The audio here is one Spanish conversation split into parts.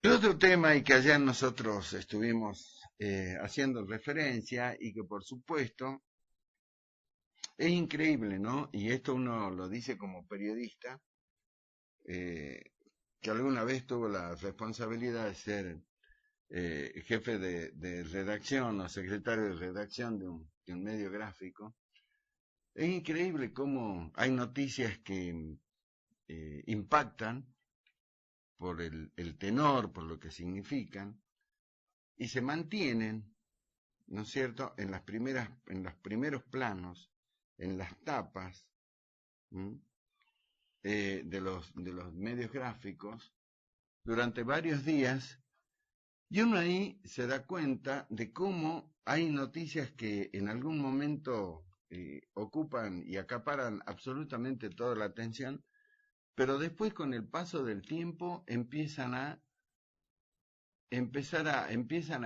El otro tema y que ayer nosotros estuvimos haciendo referencia y que por supuesto es increíble, ¿no? Y esto uno lo dice como periodista, eh, que alguna vez tuvo la responsabilidad de ser jefe de redacción o secretario de redacción de un medio gráfico. Es increíble cómo hay noticias que impactan por el tenor, por lo que significan, y se mantienen, ¿no es cierto?, en los primeros planos, en las tapas, ¿m? De los medios gráficos durante varios días, y uno ahí se da cuenta de cómo hay noticias que en algún momento ocupan y acaparan absolutamente toda la atención, pero después con el paso del tiempo empiezan a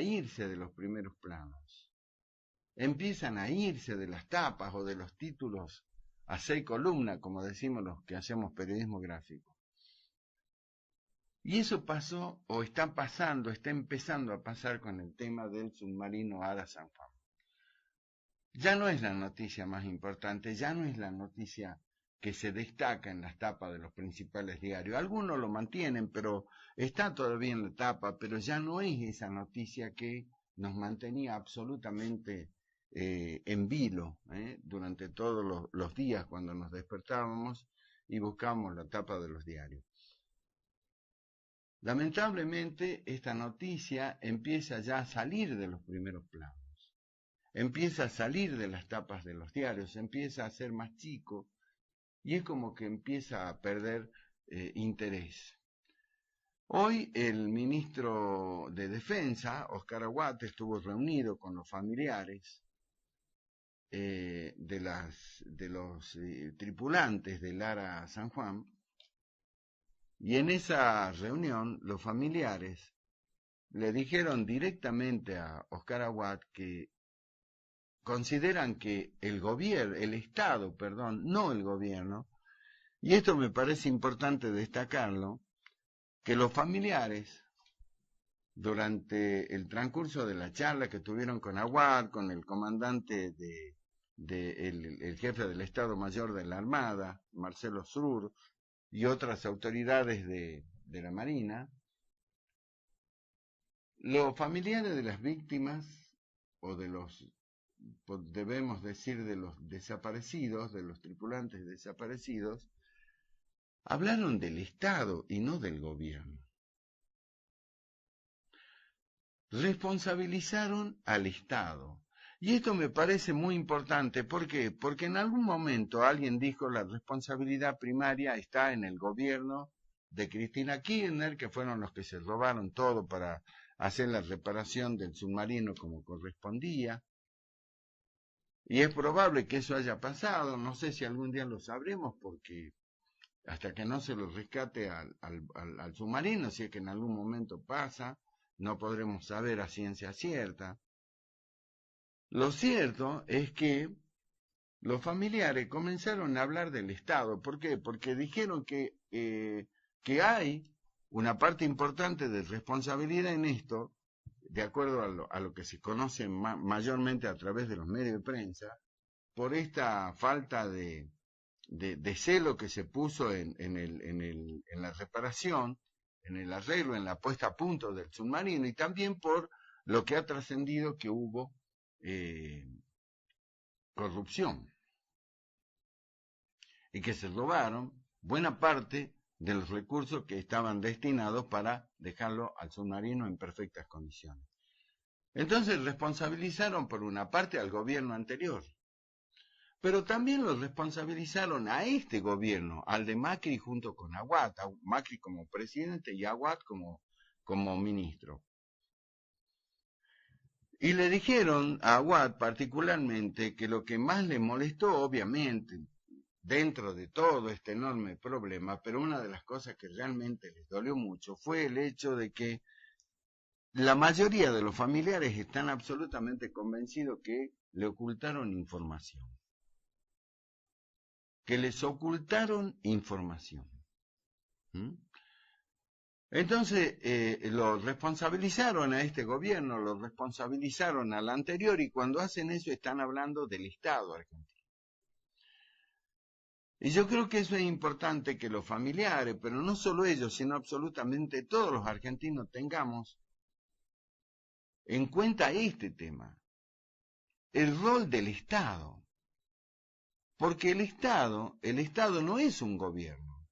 irse de los primeros planos, empiezan a irse de las tapas o de los títulos a 6 columnas, como decimos los que hacemos periodismo gráfico. Y eso pasó, o está pasando, está empezando a pasar con el tema del submarino Ara San Juan. Ya no es la noticia más importante, ya no es la noticia que se destaca en las tapas de los principales diarios. Algunos lo mantienen, pero está todavía en la tapa, pero ya no es esa noticia que nos mantenía absolutamente en vilo durante todos los días cuando nos despertábamos y buscábamos la tapa de los diarios. Lamentablemente, esta noticia empieza ya a salir de los primeros planos, empieza a salir de las tapas de los diarios, empieza a ser más chico y es como que empieza a perder interés. Hoy el ministro de Defensa, Oscar Aguat, estuvo reunido con los familiares de los tripulantes del Ara San Juan, y en esa reunión los familiares le dijeron directamente a Oscar Aguat que consideran que el Estado, perdón, no el gobierno, y esto me parece importante destacarlo, que los familiares, durante el transcurso de la charla que tuvieron con Aguad, con el comandante el jefe del Estado Mayor de la Armada, Marcelo Sur, y otras autoridades de la Marina, los familiares de las víctimas, o debemos decir, de los desaparecidos, de los tripulantes desaparecidos, hablaron del Estado y no del gobierno. Responsabilizaron al Estado. Y esto me parece muy importante. ¿Por qué? Porque en algún momento alguien dijo la responsabilidad primaria está en el gobierno de Cristina Kirchner, que fueron los que se robaron todo para hacer la reparación del submarino como correspondía. Y es probable que eso haya pasado. No sé si algún día lo sabremos, porque hasta que no se lo rescate al submarino, si es que en algún momento pasa, no podremos saber a ciencia cierta. Lo cierto es que los familiares comenzaron a hablar del Estado. ¿Por qué? Porque dijeron que hay una parte importante de responsabilidad en esto, de acuerdo a lo que se conoce mayormente a través de los medios de prensa, por esta falta de celo que se puso en la reparación, en el arreglo, en la puesta a punto del submarino, y también por lo que ha trascendido que hubo corrupción y que se robaron buena parte de los recursos que estaban destinados para dejarlo al submarino en perfectas condiciones. Entonces responsabilizaron por una parte al gobierno anterior, pero también lo responsabilizaron a este gobierno, al de Macri junto con Aguad, Macri como presidente y Aguad como ministro. Y le dijeron a Aguad particularmente que lo que más le molestó, obviamente, dentro de todo este enorme problema, pero una de las cosas que realmente les dolió mucho fue el hecho de que la mayoría de los familiares están absolutamente convencidos que le ocultaron información. Que les ocultaron información. ¿Mm? Entonces, lo responsabilizaron a este gobierno, lo responsabilizaron al anterior, y cuando hacen eso están hablando del Estado argentino. Y yo creo que eso es importante, que los familiares, pero no solo ellos, sino absolutamente todos los argentinos, tengamos en cuenta este tema, el rol del Estado. Porque el Estado no es un gobierno.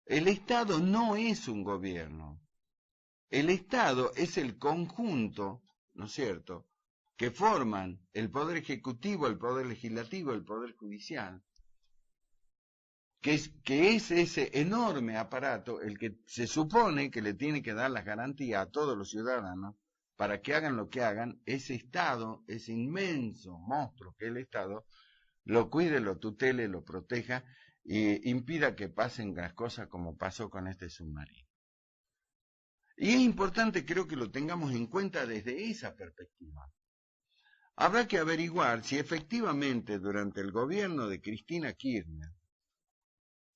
El Estado no es un gobierno. El Estado es el conjunto, ¿no es cierto?, que forman el Poder Ejecutivo, el Poder Legislativo, el Poder Judicial, que es ese enorme aparato el que se supone que le tiene que dar las garantías a todos los ciudadanos para que hagan lo que hagan. Ese Estado, ese inmenso monstruo que es el Estado, lo cuide, lo tutele, lo proteja e impida que pasen las cosas como pasó con este submarino. Y es importante, creo, que lo tengamos en cuenta desde esa perspectiva. Habrá que averiguar si efectivamente durante el gobierno de Cristina Kirchner,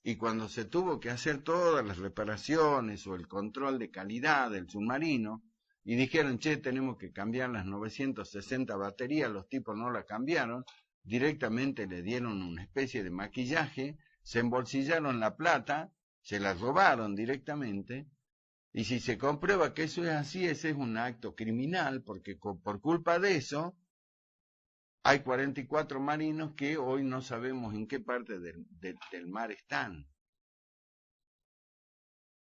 y cuando se tuvo que hacer todas las reparaciones o el control de calidad del submarino, y dijeron, che, tenemos que cambiar las 960 baterías, los tipos no las cambiaron, directamente le dieron una especie de maquillaje, se embolsillaron la plata, se la robaron directamente, y si se comprueba que eso es así, ese es un acto criminal, porque por culpa de eso hay 44 marinos que hoy no sabemos en qué parte del mar están.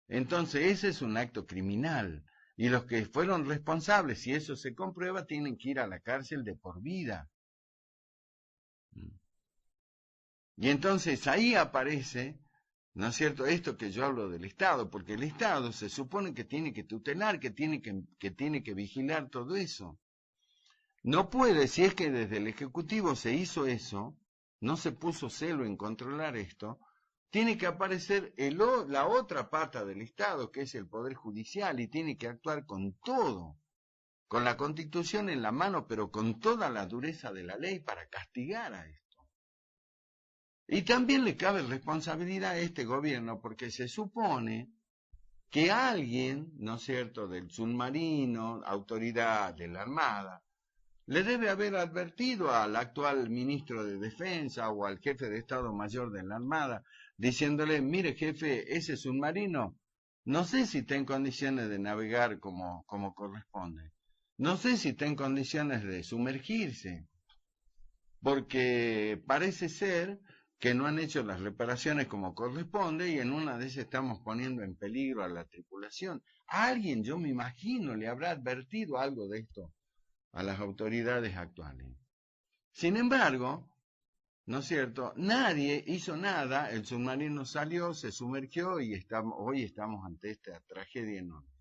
Entonces ese es un acto criminal, y los que fueron responsables, si eso se comprueba, tienen que ir a la cárcel de por vida. Y entonces ahí aparece, ¿no es cierto?, esto que yo hablo del Estado, porque el Estado se supone que tiene que tutelar, que tiene que vigilar todo eso. No puede, si es que desde el Ejecutivo se hizo eso, no se puso celo en controlar esto, tiene que aparecer la otra pata del Estado, que es el Poder Judicial, y tiene que actuar con todo, con la Constitución en la mano, pero con toda la dureza de la ley para castigar a esto. Y también le cabe responsabilidad a este gobierno, porque se supone que alguien, ¿no es cierto?, del submarino, autoridad de la Armada, le debe haber advertido al actual ministro de Defensa o al jefe de Estado Mayor de la Armada, diciéndole, mire jefe, ese submarino, no sé si está en condiciones de navegar como corresponde, no sé si está en condiciones de sumergirse, porque parece ser que no han hecho las reparaciones como corresponde, y en una de esas estamos poniendo en peligro a la tripulación. Alguien, yo me imagino, le habrá advertido algo de esto a las autoridades actuales. Sin embargo, ¿no es cierto?, nadie hizo nada, el submarino salió, se sumergió, y hoy estamos ante esta tragedia enorme.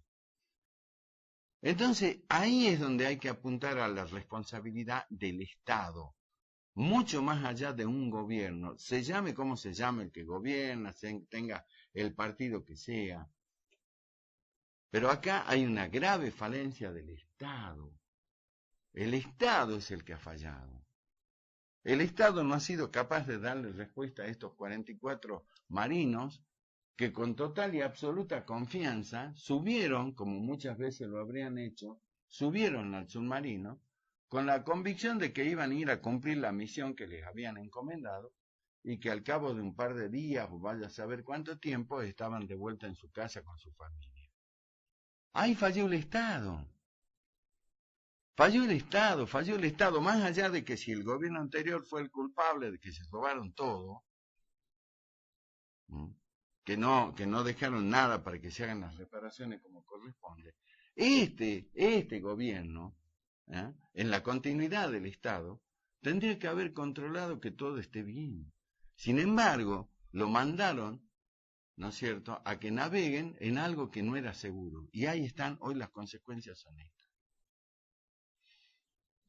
Entonces, ahí es donde hay que apuntar a la responsabilidad del Estado, mucho más allá de un gobierno, se llame como se llame el que gobierna, tenga el partido que sea. Pero acá hay una grave falencia del Estado. El Estado es el que ha fallado. El Estado no ha sido capaz de darle respuesta a estos 44 marinos que con total y absoluta confianza subieron, como muchas veces lo habrían hecho, subieron al submarino con la convicción de que iban a ir a cumplir la misión que les habían encomendado, y que al cabo de un par de días, o vaya a saber cuánto tiempo, estaban de vuelta en su casa con su familia. Ahí falló el Estado. Falló el Estado, más allá de que si el gobierno anterior fue el culpable de que se robaron todo, que no dejaron nada para que se hagan las reparaciones como corresponde. Este gobierno, en la continuidad del Estado, tendría que haber controlado que todo esté bien. Sin embargo, lo mandaron, ¿no es cierto?, a que naveguen en algo que no era seguro. Y ahí están, hoy las consecuencias son estas.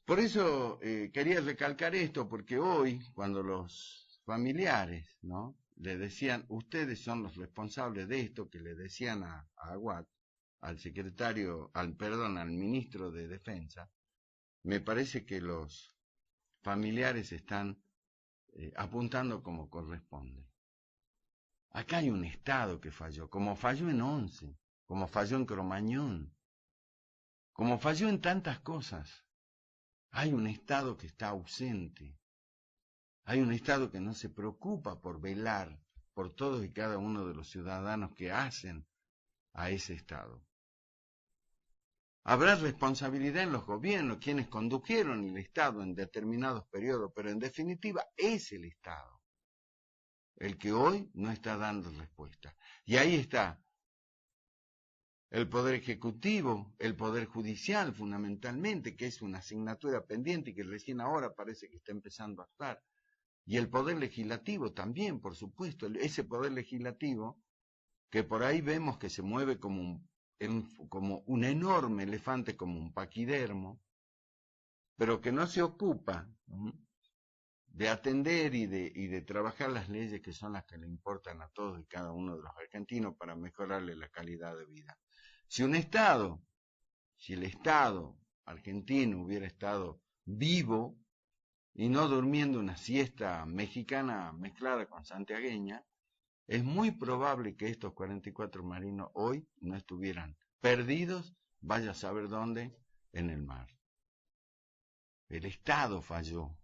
Por eso quería recalcar esto, porque hoy, cuando los familiares, ¿no?, le decían, ustedes son los responsables de esto, que le decían a Aguad, al ministro de Defensa, me parece que los familiares están apuntando como corresponde. Acá hay un Estado que falló, como falló en Once, como falló en Cromañón, como falló en tantas cosas. Hay un Estado que está ausente. Hay un Estado que no se preocupa por velar por todos y cada uno de los ciudadanos que hacen a ese Estado. Habrá responsabilidad en los gobiernos, quienes condujeron el Estado en determinados periodos, pero en definitiva es el Estado el que hoy no está dando respuesta. Y ahí está el Poder Ejecutivo, el Poder Judicial fundamentalmente, que es una asignatura pendiente y que recién ahora parece que está empezando a actuar. Y el Poder Legislativo también, por supuesto, ese Poder Legislativo que por ahí vemos que se mueve como un enorme elefante, como un paquidermo, pero que no se ocupa de atender y de trabajar las leyes que son las que le importan a todos y cada uno de los argentinos para mejorarle la calidad de vida. Si el Estado argentino hubiera estado vivo y no durmiendo una siesta mexicana mezclada con santiagueña, es muy probable que estos 44 marinos hoy no estuvieran perdidos, vaya a saber dónde, en el mar. El Estado falló,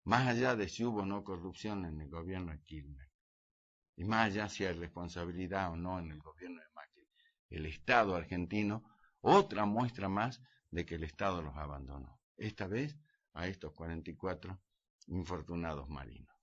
más allá de si hubo o no corrupción en el gobierno de Kirchner, y más allá si hay responsabilidad o no en el gobierno de Macri. El Estado argentino, otra muestra más de que el Estado los abandonó. Esta vez a estos 44 infortunados marinos.